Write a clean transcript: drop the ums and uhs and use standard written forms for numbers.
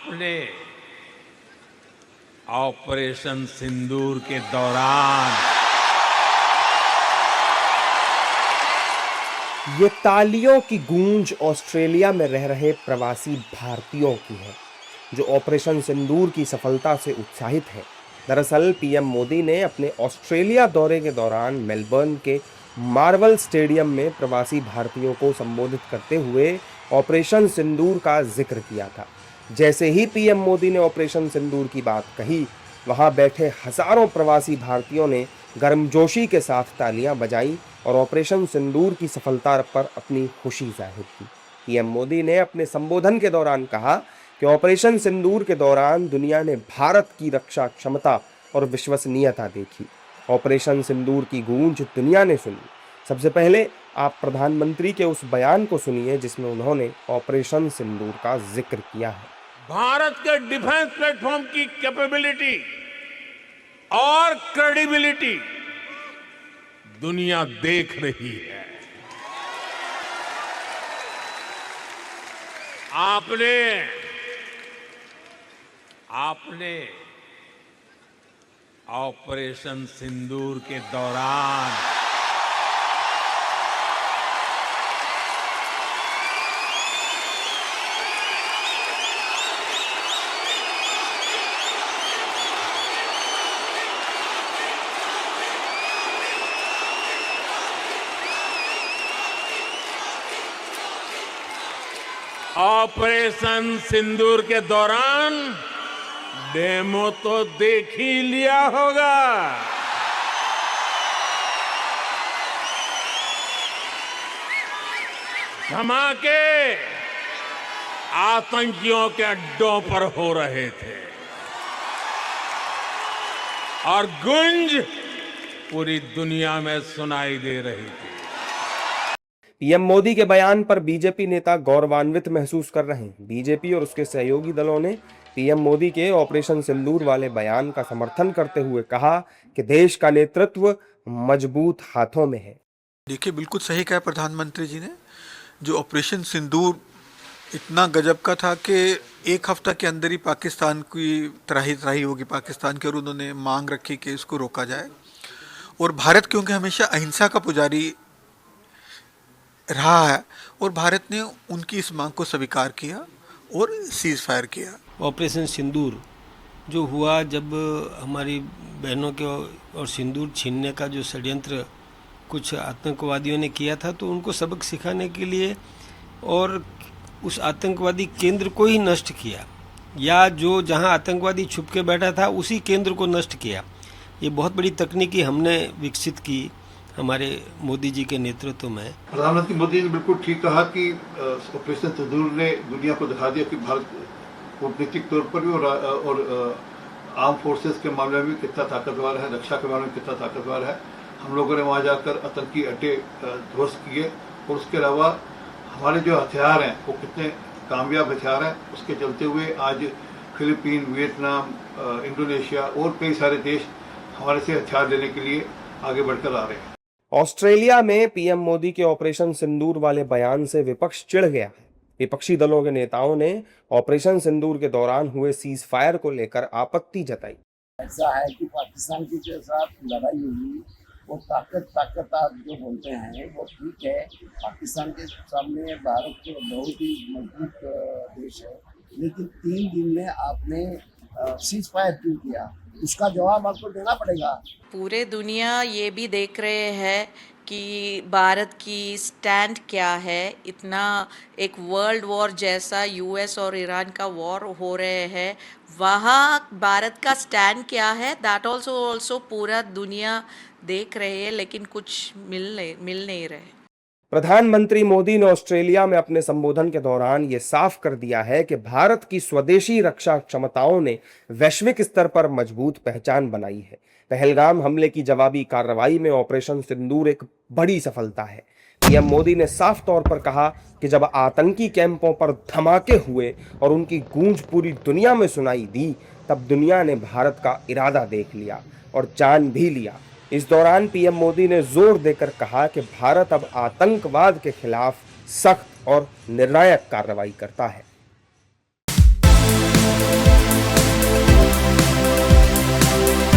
आपने ऑपरेशन सिंदूर के दौरान ये तालियों की गूंज ऑस्ट्रेलिया में रह रहे प्रवासी भारतीयों की है जो ऑपरेशन सिंदूर की सफलता से उत्साहित हैं। दरअसल पीएम मोदी ने अपने ऑस्ट्रेलिया दौरे के दौरान मेलबर्न के मार्वल स्टेडियम में प्रवासी भारतीयों को संबोधित करते हुए ऑपरेशन सिंदूर का जिक्र किया था। जैसे ही पीएम मोदी ने ऑपरेशन सिंदूर की बात कही, वहां बैठे हजारों प्रवासी भारतीयों ने गर्मजोशी के साथ तालियां बजाई और ऑपरेशन सिंदूर की सफलता पर अपनी खुशी जाहिर की। पीएम मोदी ने अपने संबोधन के दौरान कहा कि ऑपरेशन सिंदूर के दौरान दुनिया ने भारत की रक्षा क्षमता और विश्वसनीयता देखी। ऑपरेशन सिंदूर की गूंज दुनिया ने सुनी। सबसे पहले आप प्रधानमंत्री के उस बयान को सुनिए जिसमें उन्होंने ऑपरेशन सिंदूर का जिक्र किया है। भारत के डिफेंस प्लेटफॉर्म की कैपेबिलिटी और क्रेडिबिलिटी दुनिया देख रही है। आपने ऑपरेशन सिंदूर के दौरान ऑपरेशन सिंदूर के दौरान डेमो तो देख ही लिया होगा। धमाके आतंकियों के अड्डों पर हो रहे थे और गूंज पूरी दुनिया में सुनाई दे रही थी। पीएम मोदी के बयान पर बीजेपी नेता गौरवान्वित महसूस कर रहे हैं। बीजेपी और उसके सहयोगी दलों ने पीएम मोदी के ऑपरेशन सिंदूर वाले बयान का समर्थन करते हुए कहा कि देश का नेतृत्व मजबूत हाथों में है। देखिए, बिल्कुल सही कहा प्रधानमंत्री जी ने। जो ऑपरेशन सिंदूर इतना गजब का था कि एक हफ्ता के अंदर ही पाकिस्तान की तराही होगी पाकिस्तान की, और उन्होंने मांग रखी कि इसको रोका जाए। और भारत क्योंकि हमेशा अहिंसा का पुजारी रहा है, और भारत ने उनकी इस मांग को स्वीकार किया और सीज फायर किया। ऑपरेशन सिंदूर जो हुआ, जब हमारी बहनों के और सिंदूर छीनने का जो षड्यंत्र कुछ आतंकवादियों ने किया था, तो उनको सबक सिखाने के लिए और उस आतंकवादी केंद्र को ही नष्ट किया, या जो जहां आतंकवादी छुप के बैठा था उसी केंद्र को नष्ट किया। ये बहुत बड़ी तकनीकी हमने विकसित की हमारे मोदी जी के नेतृत्व में। प्रधानमंत्री मोदी ने बिल्कुल ठीक कहा कि ऑपरेशन सिंदूर ने दुनिया को दिखा दिया कि भारत कूटनीतिक तौर पर भी और आर्म फोर्सेस के मामले में कितना ताकतवर है, रक्षा के मामले में कितना ताकतवर है। हम लोगों ने वहाँ जाकर आतंकी अड्डे ध्वस्त किए, और उसके अलावा हमारे जो हथियार हैं वो कितने कामयाब हथियार हैं। उसके चलते हुए आज फिलीपीन, वियतनाम, इंडोनेशिया और कई सारे देश हमारे से हथियार लेने के लिए आगे बढ़कर आ रहे हैं। ऑस्ट्रेलिया में पीएम मोदी के ऑपरेशन सिंदूर वाले बयान से विपक्ष चिढ़ गया है। विपक्षी दलों के नेताओं ने ऑपरेशन सिंदूर के दौरान हुए सीज फायर को लेकर आपत्ति जताई। ऐसा है कि पाकिस्तान के साथ लड़ाई हुई, वो ताकत आप जो बोलते हैं वो ठीक है। पाकिस्तान के सामने भारत के बहुत ही मजबूत देश है, लेकिन 3 दिन में आपने सीज फायर क्यों किया? उसका जवाब आपको देना पड़ेगा। पूरे दुनिया ये भी देख रहे हैं कि भारत की स्टैंड क्या है। इतना एक वर्ल्ड वॉर जैसा यूएस और ईरान का वॉर हो रहे हैं, वहाँ भारत का स्टैंड क्या है, दैट ऑल्सो पूरा दुनिया देख रहे हैं, लेकिन कुछ मिल नहीं रहे। प्रधानमंत्री मोदी ने ऑस्ट्रेलिया में अपने संबोधन के दौरान ये साफ कर दिया है कि भारत की स्वदेशी रक्षा क्षमताओं ने वैश्विक स्तर पर मजबूत पहचान बनाई है। पहलगाम हमले की जवाबी कार्रवाई में ऑपरेशन सिंदूर एक बड़ी सफलता है। पीएम मोदी ने साफ तौर पर कहा कि जब आतंकी कैंपों पर धमाके हुए और उनकी गूंज पूरी दुनिया में सुनाई दी, तब दुनिया ने भारत का इरादा देख लिया और जान भी लिया। इस दौरान पीएम मोदी ने जोर देकर कहा कि भारत अब आतंकवाद के खिलाफ सख्त और निर्णायक कार्रवाई करता है।